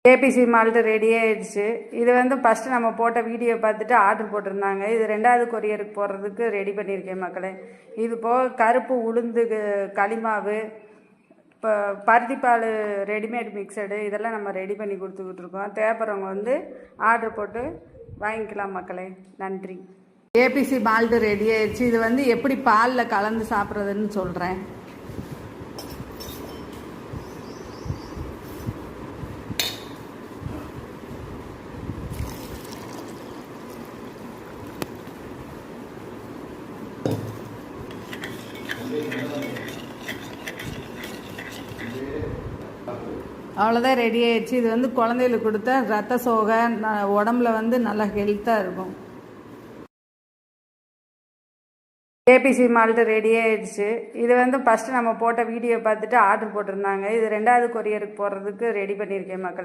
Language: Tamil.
ஏபிசி மால்ட்டு ரெடி ஆயிடுச்சு. இது வந்து ஃபஸ்ட்டு நம்ம போட்ட வீடியோ பார்த்துட்டு ஆர்டர் போட்டிருந்தாங்க. இது 2வது கொரியருக்கு போடுறதுக்கு ரெடி பண்ணியிருக்கேன் மக்களே. இது போக கருப்பு உளுந்து களிமாவு, இப்போ பருத்திப்பால் ரெடிமேட் மிக்சடு இதெல்லாம் நம்ம ரெடி பண்ணி கொடுத்துக்கிட்டு இருக்கோம். தேவைப்படுறவங்க வந்து ஆர்டர் போட்டு வாங்கிக்கலாம் மக்களே. நன்றி. ஏபிசி மால்ட்டு ரெடி ஆயிடுச்சு. இது வந்து எப்படி பாலில் கலந்து சாப்பிட்றதுன்னு சொல்கிறேன். அவ்வளோதான், ரெடி ஆயிடுச்சு. இது வந்து குழந்தைகளுக்கு கொடுத்தா ரத்த சோகை உடம்புல வந்து நல்லா ஹெல்த்தாக இருக்கும். ஏபிசி மால்ட்டு ரெடி ஆயிடுச்சு. இது வந்து ஃபஸ்ட்டு நம்ம போட்ட வீடியோ பார்த்துட்டு ஆர்டர் போட்டிருந்தாங்க. இது 2வது கொரியருக்கு போடுறதுக்கு ரெடி பண்ணியிருக்கேன் மக்களே.